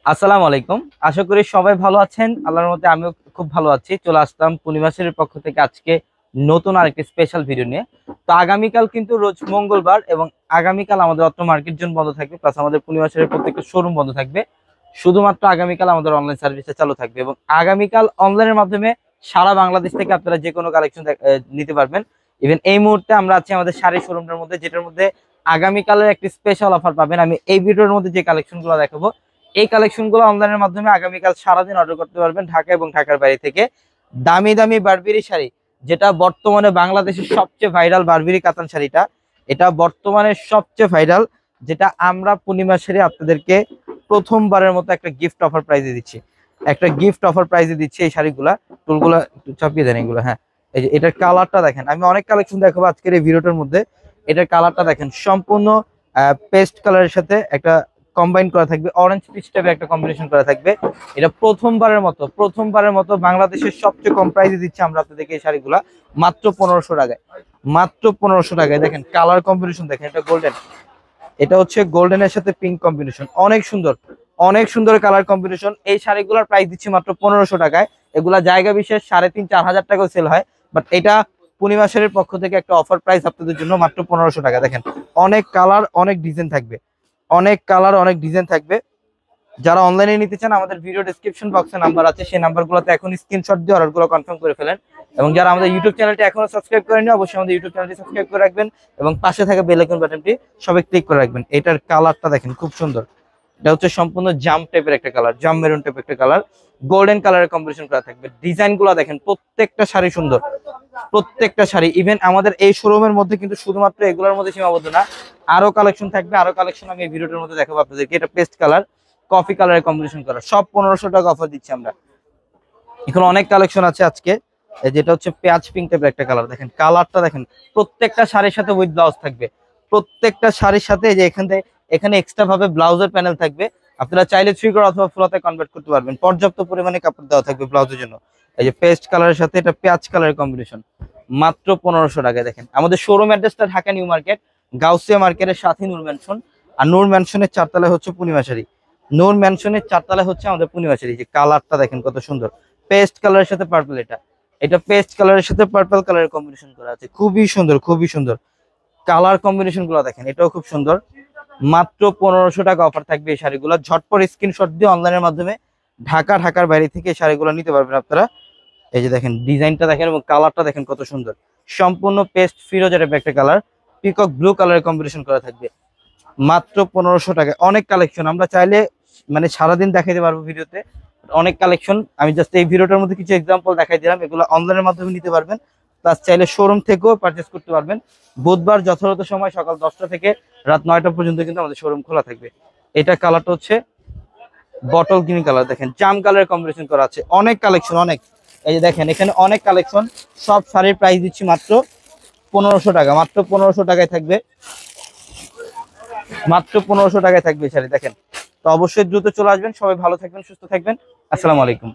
আসসালামু আলাইকুম। আশা করি সবাই ভালো আছেন। আল্লাহর রহমতে আমিও খুব ভালো আছি। চলে আসলাম পূর্ণিমা শাড়ির পক্ষ থেকে আজকে নতুন আরেকটি স্পেশাল ভিডিও নিয়ে। তো আগামীকাল কিন্তু রোজ মঙ্গলবার এবং আগামীকাল আমাদের অত্র মার্কেট জোন বন্ধ থাকবে, প্লাস আমাদের পূর্ণিমা শাড়ির প্রত্যেকটা শোরুম বন্ধ থাকবে। শুধুমাত্র আগামীকাল আমাদের অনলাইন সার্ভিসটা চালু থাকবে এবং আগামীকাল অনলাইনের মাধ্যমে সারা বাংলাদেশ থেকে আপনারা যে কোনো কালেকশন নিতে পারবেন। ইভেন এই মুহূর্তে আমরা আছি আমাদের শাড়ি শোরুমটার মধ্যে, যেটার মধ্যে আগামীকালের একটি স্পেশাল অফার পাবেন। আমি এই ভিডিওর মধ্যে যে কালেকশনগুলো দেখাবো, এই কালেকশনগুলো অনলাইনের মাধ্যমে আগামীকাল সারাদিন অর্ডার করতে পারবেন ঢাকা এবং ঢাকার বাইরে থেকে। দামি দামি বারবেরি শাড়ি, যেটা বর্তমানে বাংলাদেশের সবচেয়ে ভাইরাল বারবেরি কাতান শাড়িটা, এটা বর্তমানে সবচেয়ে ভাইরাল, যেটা আমরা পূর্ণিমা শাড়ি আপনাদেরকে প্রথমবারের মতো একটা গিফট অফার প্রাইজে দিচ্ছি। একটা গিফট অফার প্রাইজে দিচ্ছি এই শাড়িগুলা। টুলগুলা একটু চাপিয়ে দেন এগুলো। হ্যাঁ, এই যে এটার কালারটা দেখেন। আমি অনেক কালেকশন দেখাবো আজকের এই ভিডিওটার মধ্যে। এটার কালারটা দেখেন, সম্পূর্ণ পেস্ট কালারের সাথে একটা কম্বাইন করা থাকবে, অরেঞ্জ পিচ টাইপের একটা কম্বিনেশন করা থাকবে। এটা প্রথমবারের মতো বাংলাদেশের সবচেয়ে কম প্রাইসে দিচ্ছে আমরা আপনাদেরকে এই শাড়িগুলা, মাত্র 1500 টাকায়। মাত্র 1500 টাকায়। দেখেন কালার কম্বিনেশন দেখেন, এটা গোল্ডেন, এটা হচ্ছে গোল্ডেনের সাথে পিঙ্ক কম্বিনেশন, অনেক সুন্দর, অনেক সুন্দর কালার কম্বিনেশন। এই শাড়িগুলোর প্রাইস দিচ্ছি মাত্র 1500 টাকায়। এগুলা জায়গা বিশেষ 3500-4000 টাকাও সেল হয়, বাট এটা পূর্ণিমা শাড়ির পক্ষ থেকে একটা অফার প্রাইস আপনাদের জন্য মাত্র 1500 টাকা। দেখেন অনেক কালার, অনেক ডিজাইন থাকবে, অনেক কালার, অনেক ডিজাইন থাকবে। যারা অনলাইনে নিতে চান, আমাদের ভিডিও ডেসক্রিপশন বক্সে নাম্বার আছে, সেই নাম্বারগুলোতে এখন স্ক্রিনশট দিয়ে অর্ডারগুলো কনফার্ম করে ফেলেন। এবং যারা আমাদের ইউটিউব চ্যানেলটি এখনো সাবস্ক্রাইব করেনি, অবশ্যই আমাদের ইউটিউব চ্যানেলটি সাবস্ক্রাইব করে রাখবেন এবং পাশে থাকা বেল আইকন বাটনটি সবাই ক্লিক করে রাখবেন। এটার কালারটা দেখেন খুব সুন্দর। এটা হচ্ছে সম্পূর্ণ জাম টাইপের একটা কালার, জাম মেরুন টাইপের একটা কালার, গোল্ডেন কালারের কম্বিনেশন করা থাকবে। ডিজাইনগুলো দেখেন, প্রত্যেকটা শাড়ি সুন্দর, প্রত্যেকটা শাড়ি। ইভেন আমাদের এই শোরুমের মধ্যে কিন্তু শুধুমাত্র এগুলোর মধ্যে সীমাবদ্ধ না, আরো কালেকশন থাকবে, আরো কালেকশন আমি এই ভিডিওটার মধ্যে দেখাবো আপনাদেরকে। এটা পেস্ট কালার, কফি কালারের কম্বিনেশন করা, সব 1500 টাকা অফার দিচ্ছি আমরা। এখন অনেক কালেকশন আছে আজকে। যেটা হচ্ছে পেঁয়াজ পিঙ্ক টাইপের একটা কালার, দেখেন কালারটা দেখেন। প্রত্যেকটা শাড়ির সাথে উইথ ব্লাউজ থাকবে, প্রত্যেকটা শাড়ির সাথে। যে এখানে এক্সট্রা ভাবে ব্লাউজের প্যানেল থাকবে, আপনারা চাইলে 3 অথবা ফ্লোতে কনভার্ট করতে পারবেন। পর্যাপ্ত পরিমাণে কাপড় দেওয়া থাকবে ব্লাউজের জন্য। এই যে পেস্ট কালারের সাথে এটা পেঁয়াজ কালারের কম্বিনেশন, মাত্র 1500 টাকায়। দেখেন আমাদের শোরুম অ্যাড্রেসটা ঢাকা নিউ মার্কেট, গাউসিয়া মার্কেটের সাথে নূর ম্যানশন। আর নূর ম্যানশনের 4তলায় হচ্ছে পূর্ণিমা শাড়ি। নূর ম্যানশনের 4তলায় হচ্ছে আমাদের পূর্ণিমা শাড়ি। যে কালারটা দেখেন কত সুন্দর, পেস্ট কালারের সাথে পার্পল। এটা পেস্ট কালারের সাথে পার্পল কালারের কম্বিনেশন করা আছে, খুবই সুন্দর, খুবই সুন্দর কালার কম্বিনেশন গুলো দেখেন। এটাও খুব সুন্দর। মাত্র 1500 টাকা অফার থাকবে এই শাড়িগুলো। ঝটপট স্ক্রিনশট দিয়ে অনলাইনের মাধ্যমে ঢাকার বাইরে থেকে এই শাড়িগুলো নিতে পারবেন আপনারা। এই যে দেখেন ডিজাইনটা দেখেন এবং কালারটা দেখেন কত সুন্দর, সম্পূর্ণ পেস্ট ফিরোজা টাইপের একটা কালার, পিকক ব্লু কালারের কম্বিনেশন করা থাকবে। মাত্র 1500 টাকায়। অনেক কালেকশন, আমরা চাইলে মানে সারাদিন দেখাইতে পারবো ভিডিওতে, অনেক কালেকশন। আমি জাস্ট এই ভিডিওটার মধ্যে কিছু এক্সাম্পল দেখাই দিলাম। এগুলো অনলাইনের মাধ্যমে নিতে পারবেন, প্লাস চাইলে শোরুম থেকেও পারচেস করতে পারবেন। বুধবার যথাযথ সময় সকাল 10টা থেকে রাত 9টা পর্যন্ত কিন্তু আমাদের শোরুম খোলা থাকবে। এটা কালারটা হচ্ছে বটল গ্রিন কালার, দেখেন জাম কালারের কম্বিনেশন করা আছে। অনেক কালেকশন, অনেক। এই যে দেখেন এখানে অনেক কালেকশন। সব শাড়ির প্রাইস দিচ্ছি মাত্র 1500 টাকা। মাত্র 1500 টাকায় থাকবে, মাত্র 1500 টাকায় থাকবে শাড়ি। দেখেন তো অবশ্যই দ্রুত চলে আসবেন। সবাই ভালো থাকবেন, সুস্থ থাকবেন। আসসালামু আলাইকুম।